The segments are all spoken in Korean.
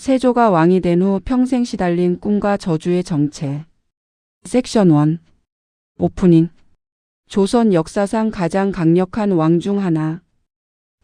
세조가 왕이 된 후 평생 시달린 꿈과 저주의 정체. 섹션 1. 오프닝. 조선 역사상 가장 강력한 왕 중 하나.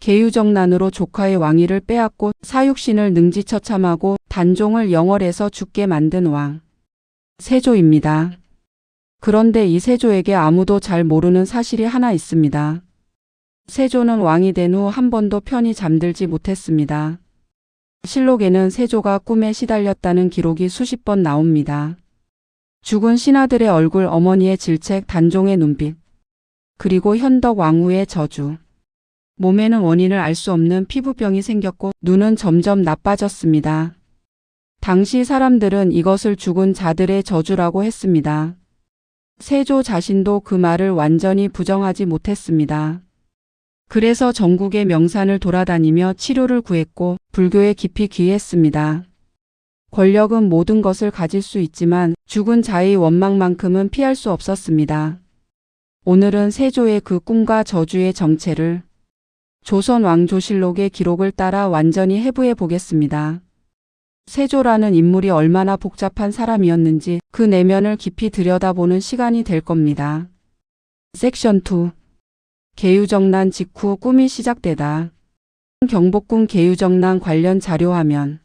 계유정난으로 조카의 왕위를 빼앗고 사육신을 능지처참하고 단종을 영월에서 죽게 만든 왕. 세조입니다. 그런데 이 세조에게 아무도 잘 모르는 사실이 하나 있습니다. 세조는 왕이 된 후 한 번도 편히 잠들지 못했습니다. 실록에는 세조가 꿈에 시달렸다는 기록이 수십 번 나옵니다. 죽은 신하들의 얼굴, 어머니의 질책, 단종의 눈빛, 그리고 현덕 왕후의 저주. 몸에는 원인을 알 수 없는 피부병이 생겼고 눈은 점점 나빠졌습니다. 당시 사람들은 이것을 죽은 자들의 저주라고 했습니다. 세조 자신도 그 말을 완전히 부정하지 못했습니다. 그래서 전국의 명산을 돌아다니며 치료를 구했고 불교에 깊이 귀했습니다. 권력은 모든 것을 가질 수 있지만 죽은 자의 원망만큼은 피할 수 없었습니다. 오늘은 세조의 그 꿈과 저주의 정체를 조선 왕조실록의 기록을 따라 완전히 해부해 보겠습니다. 세조라는 인물이 얼마나 복잡한 사람이었는지 그 내면을 깊이 들여다보는 시간이 될 겁니다. 섹션 2. 계유정난 직후 꿈이 시작되다. 경복궁 계유정난 관련 자료화면.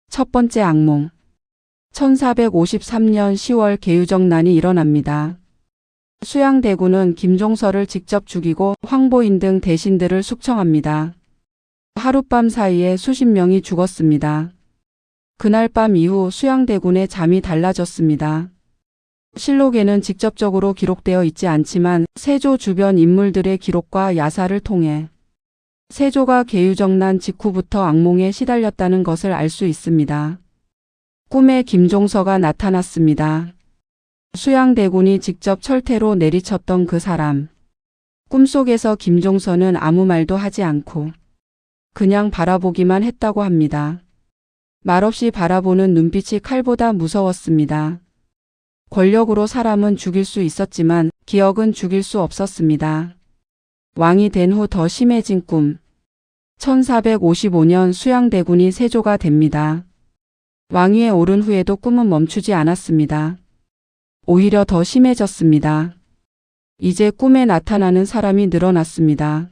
첫 번째 악몽. 1453년 10월 계유정난이 일어납니다. 수양대군은 김종서를 직접 죽이고 황보인 등 대신들을 숙청합니다. 하룻밤 사이에 수십 명이 죽었습니다. 그날 밤 이후 수양대군의 잠이 달라졌습니다. 실록에는 직접적으로 기록되어 있지 않지만 세조 주변 인물들의 기록과 야사를 통해 세조가 계유정난 직후부터 악몽에 시달렸다는 것을 알 수 있습니다. 꿈에 김종서가 나타났습니다. 수양대군이 직접 철퇴로 내리쳤던 그 사람. 꿈속에서 김종서는 아무 말도 하지 않고 그냥 바라보기만 했다고 합니다. 말없이 바라보는 눈빛이 칼보다 무서웠습니다. 권력으로 사람은 죽일 수 있었지만 기억은 죽일 수 없었습니다. 왕이 된 후 더 심해진 꿈. 1455년 수양대군이 세조가 됩니다. 왕위에 오른 후에도 꿈은 멈추지 않았습니다. 오히려 더 심해졌습니다. 이제 꿈에 나타나는 사람이 늘어났습니다.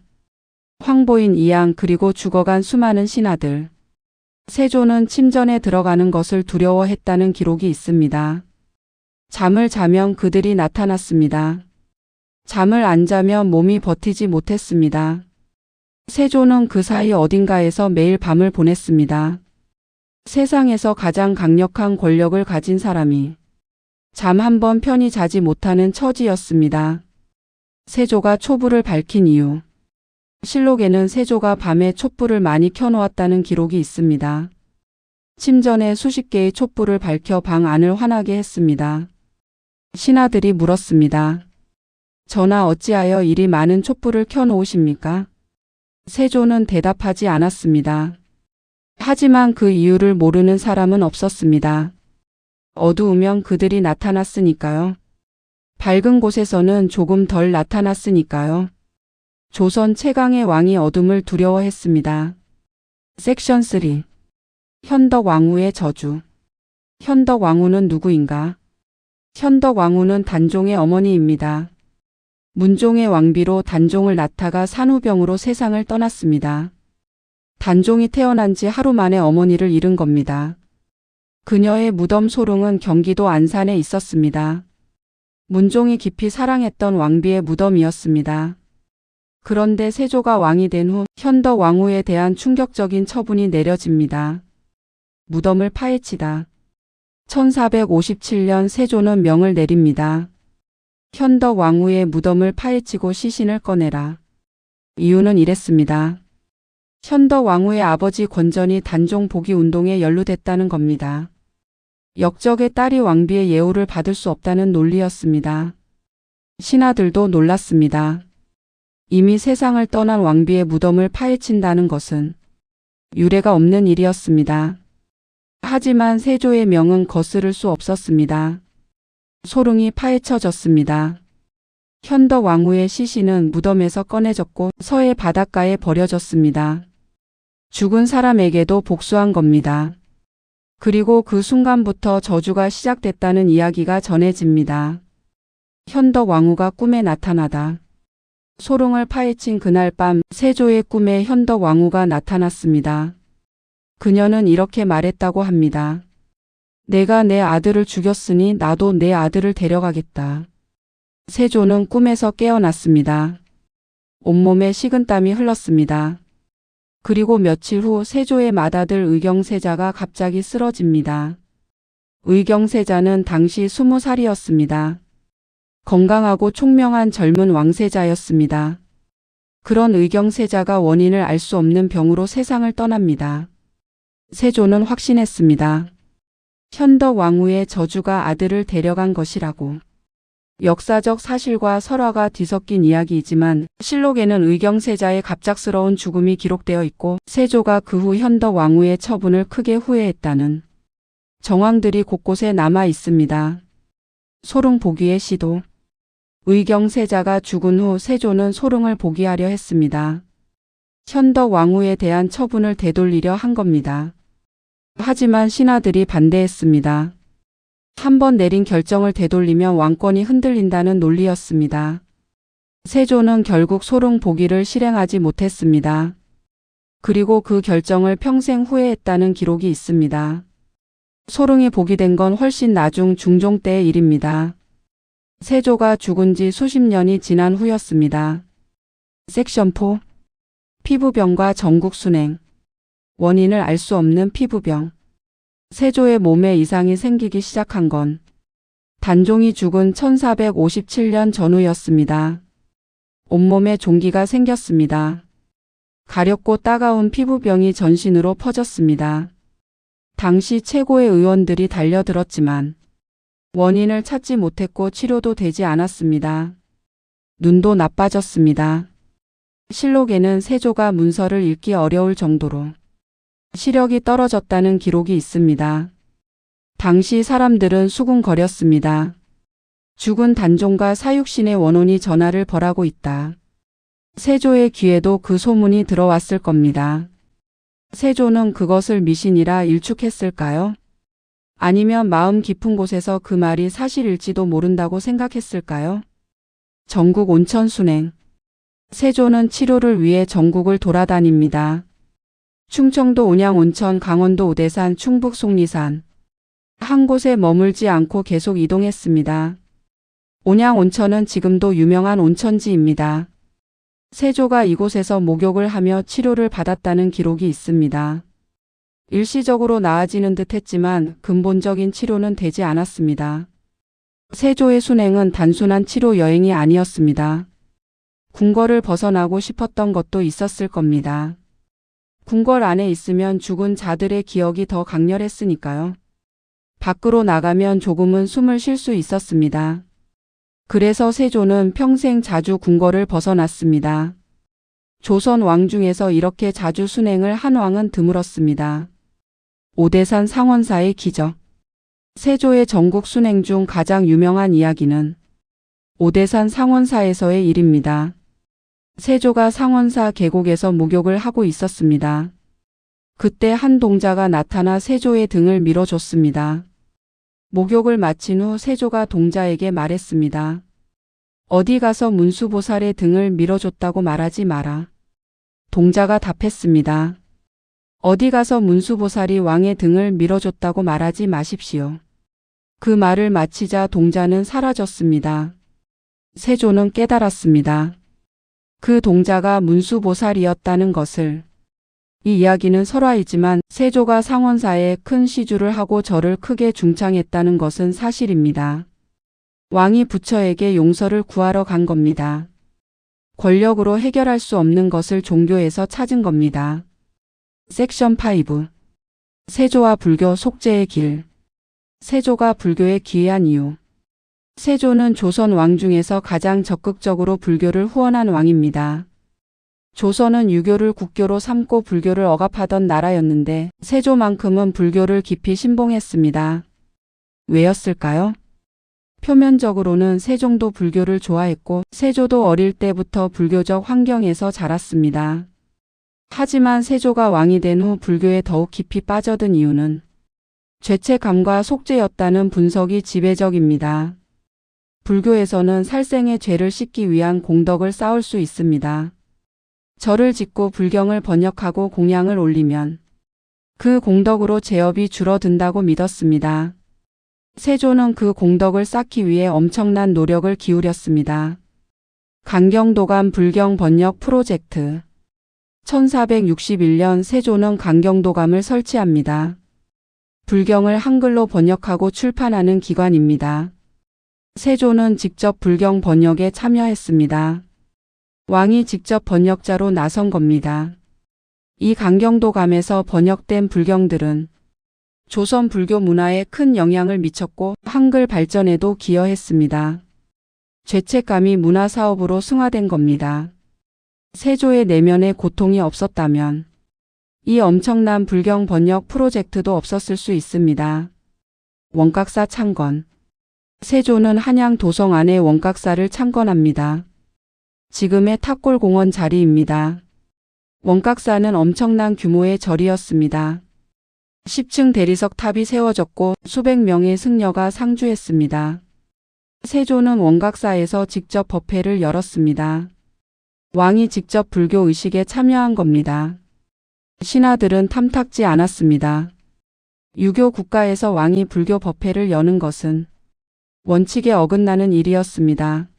황보인 이양 그리고 죽어간 수많은 신하들. 세조는 침전에 들어가는 것을 두려워했다는 기록이 있습니다. 잠을 자면 그들이 나타났습니다. 잠을 안 자면 몸이 버티지 못했습니다. 세조는 그 사이 어딘가에서 매일 밤을 보냈습니다. 세상에서 가장 강력한 권력을 가진 사람이 잠 한 번 편히 자지 못하는 처지였습니다. 세조가 촛불을 밝힌 이유. 실록에는 세조가 밤에 촛불을 많이 켜놓았다는 기록이 있습니다. 침전에 수십 개의 촛불을 밝혀 방 안을 환하게 했습니다. 신하들이 물었습니다. 전하, 어찌하여 이리 많은 촛불을 켜놓으십니까? 세조는 대답하지 않았습니다. 하지만 그 이유를 모르는 사람은 없었습니다. 어두우면 그들이 나타났으니까요. 밝은 곳에서는 조금 덜 나타났으니까요. 조선 최강의 왕이 어둠을 두려워했습니다. 섹션 3. 현덕 왕후의 저주. 현덕 왕후는 누구인가? 현덕 왕후는 단종의 어머니입니다. 문종의 왕비로 단종을 낳다가 산후병으로 세상을 떠났습니다. 단종이 태어난 지 하루 만에 어머니를 잃은 겁니다. 그녀의 무덤 소릉은 경기도 안산에 있었습니다. 문종이 깊이 사랑했던 왕비의 무덤이었습니다. 그런데 세조가 왕이 된 후 현덕 왕후에 대한 충격적인 처분이 내려집니다. 무덤을 파헤치다. 1457년 세조는 명을 내립니다. 현덕 왕후의 무덤을 파헤치고 시신을 꺼내라. 이유는 이랬습니다. 현덕 왕후의 아버지 권전이 단종 복위 운동에 연루됐다는 겁니다. 역적의 딸이 왕비의 예우를 받을 수 없다는 논리였습니다. 신하들도 놀랐습니다. 이미 세상을 떠난 왕비의 무덤을 파헤친다는 것은 유례가 없는 일이었습니다. 하지만 세조의 명은 거스를 수 없었습니다. 소릉이 파헤쳐졌습니다. 현덕 왕후의 시신은 무덤에서 꺼내졌고 서해 바닷가에 버려졌습니다. 죽은 사람에게도 복수한 겁니다. 그리고 그 순간부터 저주가 시작됐다는 이야기가 전해집니다. 현덕 왕후가 꿈에 나타나다. 소릉을 파헤친 그날 밤 세조의 꿈에 현덕 왕후가 나타났습니다. 그녀는 이렇게 말했다고 합니다. 내가 내 아들을 죽였으니 나도 내 아들을 데려가겠다. 세조는 꿈에서 깨어났습니다. 온몸에 식은땀이 흘렀습니다. 그리고 며칠 후 세조의 맏아들 의경세자가 갑자기 쓰러집니다. 의경세자는 당시 20살이었습니다. 건강하고 총명한 젊은 왕세자였습니다. 그런 의경세자가 원인을 알 수 없는 병으로 세상을 떠납니다. 세조는 확신했습니다. 현덕 왕후의 저주가 아들을 데려간 것이라고. 역사적 사실과 설화가 뒤섞인 이야기이지만 실록에는 의경세자의 갑작스러운 죽음이 기록되어 있고 세조가 그 후 현덕 왕후의 처분을 크게 후회했다는 정황들이 곳곳에 남아 있습니다. 소릉 복위의 시도. 의경세자가 죽은 후 세조는 소릉을 복위하려 했습니다. 현덕 왕후에 대한 처분을 되돌리려 한 겁니다. 하지만 신하들이 반대했습니다. 한 번 내린 결정을 되돌리면 왕권이 흔들린다는 논리였습니다. 세조는 결국 소릉 복위를 실행하지 못했습니다. 그리고 그 결정을 평생 후회했다는 기록이 있습니다. 소릉이 복위된 건 훨씬 나중 중종 때의 일입니다. 세조가 죽은 지 수십 년이 지난 후였습니다. 섹션 4. 피부병과 전국 순행. 원인을 알 수 없는 피부병. 세조의 몸에 이상이 생기기 시작한 건 단종이 죽은 1457년 전후였습니다. 온몸에 종기가 생겼습니다. 가렵고 따가운 피부병이 전신으로 퍼졌습니다. 당시 최고의 의원들이 달려들었지만 원인을 찾지 못했고 치료도 되지 않았습니다. 눈도 나빠졌습니다. 실록에는 세조가 문서를 읽기 어려울 정도로 시력이 떨어졌다는 기록이 있습니다. 당시 사람들은 수군거렸습니다. 죽은 단종과 사육신의 원혼이 전하를 벌하고 있다. 세조의 귀에도 그 소문이 들어왔을 겁니다. 세조는 그것을 미신이라 일축했을까요? 아니면 마음 깊은 곳에서 그 말이 사실일지도 모른다고 생각했을까요? 전국 온천 순행. 세조는 치료를 위해 전국을 돌아다닙니다. 충청도 온양 온천, 강원도 오대산, 충북 속리산. 한 곳에 머물지 않고 계속 이동했습니다. 온양 온천은 지금도 유명한 온천지입니다. 세조가 이곳에서 목욕을 하며 치료를 받았다는 기록이 있습니다. 일시적으로 나아지는 듯 했지만 근본적인 치료는 되지 않았습니다. 세조의 순행은 단순한 치료 여행이 아니었습니다. 궁궐을 벗어나고 싶었던 것도 있었을 겁니다. 궁궐 안에 있으면 죽은 자들의 기억이 더 강렬했으니까요. 밖으로 나가면 조금은 숨을 쉴 수 있었습니다. 그래서 세조는 평생 자주 궁궐을 벗어났습니다. 조선 왕 중에서 이렇게 자주 순행을 한 왕은 드물었습니다. 오대산 상원사의 기적. 세조의 전국 순행 중 가장 유명한 이야기는 오대산 상원사에서의 일입니다. 세조가 상원사 계곡에서 목욕을 하고 있었습니다. 그때 한 동자가 나타나 세조의 등을 밀어줬습니다. 목욕을 마친 후 세조가 동자에게 말했습니다. 어디 가서 문수보살의 등을 밀어줬다고 말하지 마라. 동자가 답했습니다. 어디 가서 문수보살이 왕의 등을 밀어줬다고 말하지 마십시오. 그 말을 마치자 동자는 사라졌습니다. 세조는 깨달았습니다. 그 동자가 문수보살이었다는 것을. 이 이야기는 설화이지만 세조가 상원사에 큰 시주를 하고 절을 크게 중창했다는 것은 사실입니다. 왕이 부처에게 용서를 구하러 간 겁니다. 권력으로 해결할 수 없는 것을 종교에서 찾은 겁니다. 섹션 5. 세조와 불교 속죄의 길. 세조가 불교에 기여한 이유. 세조는 조선 왕 중에서 가장 적극적으로 불교를 후원한 왕입니다. 조선은 유교를 국교로 삼고 불교를 억압하던 나라였는데 세조만큼은 불교를 깊이 신봉했습니다. 왜였을까요? 표면적으로는 세종도 불교를 좋아했고 세조도 어릴 때부터 불교적 환경에서 자랐습니다. 하지만 세조가 왕이 된 후 불교에 더욱 깊이 빠져든 이유는 죄책감과 속죄였다는 분석이 지배적입니다. 불교에서는 살생의 죄를 씻기 위한 공덕을 쌓을 수 있습니다. 절을 짓고 불경을 번역하고 공양을 올리면 그 공덕으로 죄업이 줄어든다고 믿었습니다. 세조는 그 공덕을 쌓기 위해 엄청난 노력을 기울였습니다. 강경도감 불경 번역 프로젝트 1461년 세조는 강경도감을 설치합니다. 불경을 한글로 번역하고 출판하는 기관입니다. 세조는 직접 불경 번역에 참여했습니다. 왕이 직접 번역자로 나선 겁니다. 이 강경도감에서 번역된 불경들은 조선 불교 문화에 큰 영향을 미쳤고 한글 발전에도 기여했습니다. 죄책감이 문화사업으로 승화된 겁니다. 세조의 내면에 고통이 없었다면 이 엄청난 불경 번역 프로젝트도 없었을 수 있습니다. 원각사 창건. 세조는 한양 도성 안에 원각사를 창건합니다. 지금의 탑골공원 자리입니다. 원각사는 엄청난 규모의 절이었습니다. 10층 대리석 탑이 세워졌고 수백 명의 승려가 상주했습니다. 세조는 원각사에서 직접 법회를 열었습니다. 왕이 직접 불교 의식에 참여한 겁니다. 신하들은 탐탁지 않았습니다. 유교 국가에서 왕이 불교 법회를 여는 것은 원칙에 어긋나는 일이었습니다.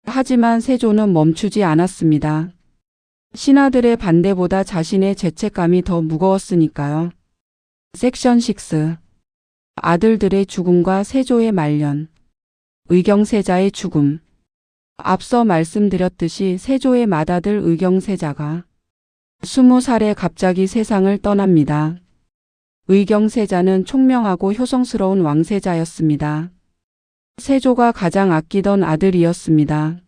하지만 세조는 멈추지 않았습니다. 신하들의 반대보다 자신의 죄책감이 더 무거웠으니까요. 섹션 6. 아들들의 죽음과 세조의 말년. 의경세자의 죽음. 앞서 말씀드렸듯이 세조의 맏아들 의경세자가 20살에 갑자기 세상을 떠납니다. 의경세자는 총명하고 효성스러운 왕세자였습니다. 세조가 가장 아끼던 아들이었습니다.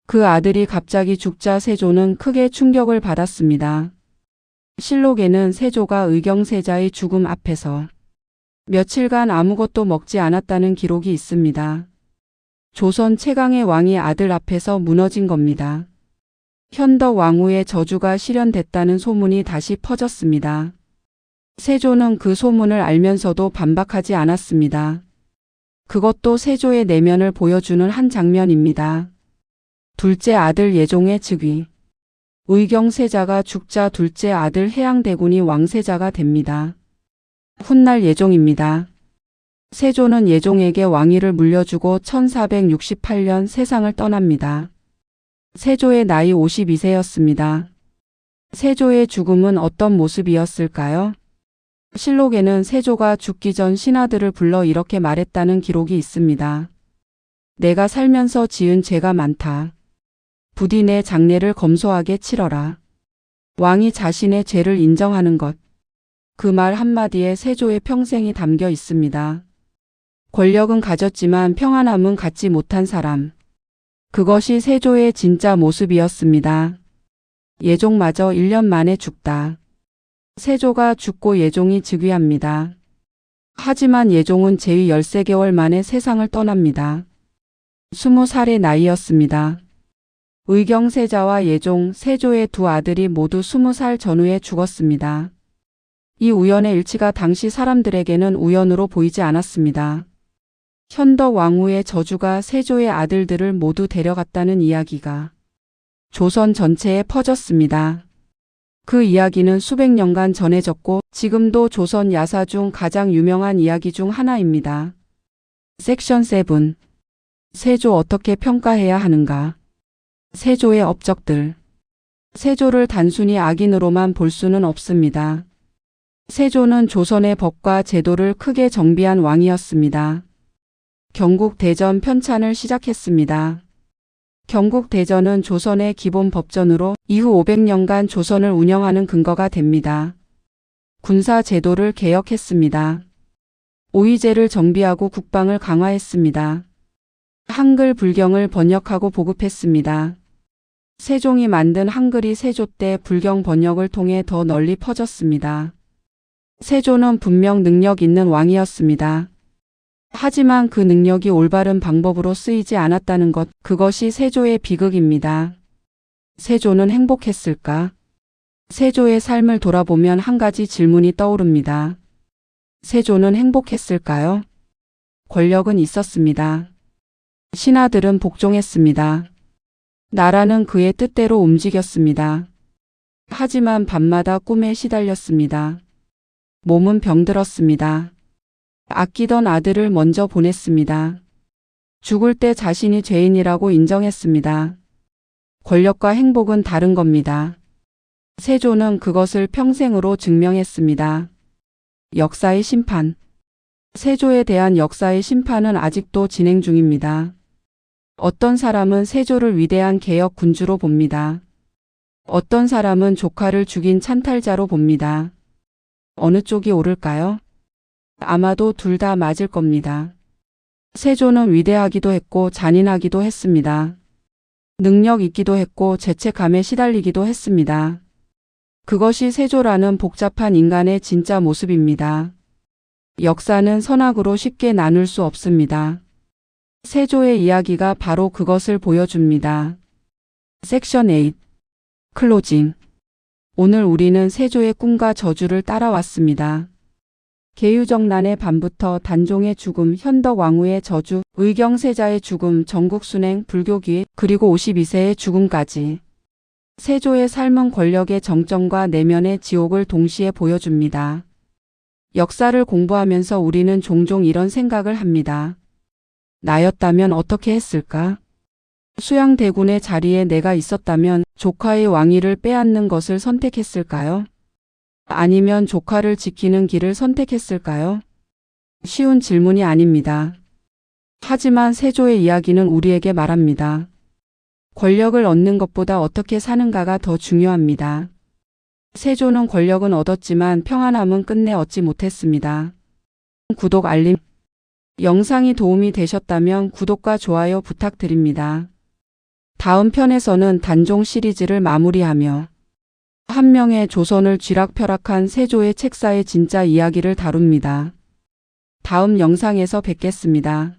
그 아들이 갑자기 죽자 세조는 크게 충격을 받았습니다. 실록에는 세조가 의경세자의 죽음 앞에서 며칠간 아무것도 먹지 않았다는 기록이 있습니다. 조선 최강의 왕이 아들 앞에서 무너진 겁니다. 현덕 왕후의 저주가 실현됐다는 소문이 다시 퍼졌습니다. 세조는 그 소문을 알면서도 반박하지 않았습니다. 그것도 세조의 내면을 보여주는 한 장면입니다. 둘째 아들 예종의 즉위. 의경세자가 죽자 둘째 아들 해양대군이 왕세자가 됩니다. 훗날 예종입니다. 세조는 예종에게 왕위를 물려주고 1468년 세상을 떠납니다. 세조의 나이 52세였습니다. 세조의 죽음은 어떤 모습이었을까요? 실록에는 세조가 죽기 전 신하들을 불러 이렇게 말했다는 기록이 있습니다. 내가 살면서 지은 죄가 많다. 부디 내 장례를 검소하게 치러라. 왕이 자신의 죄를 인정하는 것. 그 말 한마디에 세조의 평생이 담겨 있습니다. 권력은 가졌지만 평안함은 갖지 못한 사람. 그것이 세조의 진짜 모습이었습니다. 예종마저 1년 만에 죽다. 세조가 죽고 예종이 즉위합니다. 하지만 예종은 재위 13개월 만에 세상을 떠납니다. 20살의 나이였습니다. 의경세자와 예종, 세조의 두 아들이 모두 20살 전후에 죽었습니다. 이 우연의 일치가 당시 사람들에게는 우연으로 보이지 않았습니다. 현덕 왕후의 저주가 세조의 아들들을 모두 데려갔다는 이야기가 조선 전체에 퍼졌습니다. 그 이야기는 수백 년간 전해졌고 지금도 조선 야사 중 가장 유명한 이야기 중 하나입니다. 섹션 7. 세조 어떻게 평가해야 하는가? 세조의 업적들. 세조를 단순히 악인으로만 볼 수는 없습니다. 세조는 조선의 법과 제도를 크게 정비한 왕이었습니다. 경국대전 편찬을 시작했습니다. 경국대전은 조선의 기본 법전으로 이후 500년간 조선을 운영하는 근거가 됩니다. 군사 제도를 개혁했습니다. 오위제를 정비하고 국방을 강화했습니다. 한글 불경을 번역하고 보급했습니다. 세종이 만든 한글이 세조 때 불경 번역을 통해 더 널리 퍼졌습니다. 세조는 분명 능력 있는 왕이었습니다. 하지만 그 능력이 올바른 방법으로 쓰이지 않았다는 것, 그것이 세조의 비극입니다. 세조는 행복했을까? 세조의 삶을 돌아보면 한 가지 질문이 떠오릅니다. 세조는 행복했을까요? 권력은 있었습니다. 신하들은 복종했습니다. 나라는 그의 뜻대로 움직였습니다. 하지만 밤마다 꿈에 시달렸습니다. 몸은 병들었습니다. 아끼던 아들을 먼저 보냈습니다. 죽을 때 자신이 죄인이라고 인정했습니다. 권력과 행복은 다른 겁니다. 세조는 그것을 평생으로 증명했습니다. 역사의 심판. 세조에 대한 역사의 심판은 아직도 진행 중입니다. 어떤 사람은 세조를 위대한 개혁 군주로 봅니다. 어떤 사람은 조카를 죽인 찬탈자로 봅니다. 어느 쪽이 옳을까요? 아마도 둘 다 맞을 겁니다. 세조는 위대하기도 했고 잔인하기도 했습니다. 능력 있기도 했고 죄책감에 시달리기도 했습니다. 그것이 세조라는 복잡한 인간의 진짜 모습입니다. 역사는 선악으로 쉽게 나눌 수 없습니다. 세조의 이야기가 바로 그것을 보여줍니다. 섹션 8. 클로징. 오늘 우리는 세조의 꿈과 저주를 따라왔습니다. 계유정난의 밤부터 단종의 죽음, 현덕 왕후의 저주, 의경세자의 죽음, 전국순행, 불교귀, 그리고 52세의 죽음까지. 세조의 삶은 권력의 정점과 내면의 지옥을 동시에 보여줍니다. 역사를 공부하면서 우리는 종종 이런 생각을 합니다. 나였다면 어떻게 했을까? 수양대군의 자리에 내가 있었다면 조카의 왕위를 빼앗는 것을 선택했을까요? 아니면 조카를 지키는 길을 선택했을까요? 쉬운 질문이 아닙니다. 하지만 세조의 이야기는 우리에게 말합니다. 권력을 얻는 것보다 어떻게 사는가가 더 중요합니다. 세조는 권력은 얻었지만 평안함은 끝내 얻지 못했습니다. 구독 알림. 영상이 도움이 되셨다면 구독과 좋아요 부탁드립니다. 다음 편에서는 단종 시리즈를 마무리하며 한 명의 조선을 쥐락펴락한 세조의 책사의 진짜 이야기를 다룹니다. 다음 영상에서 뵙겠습니다.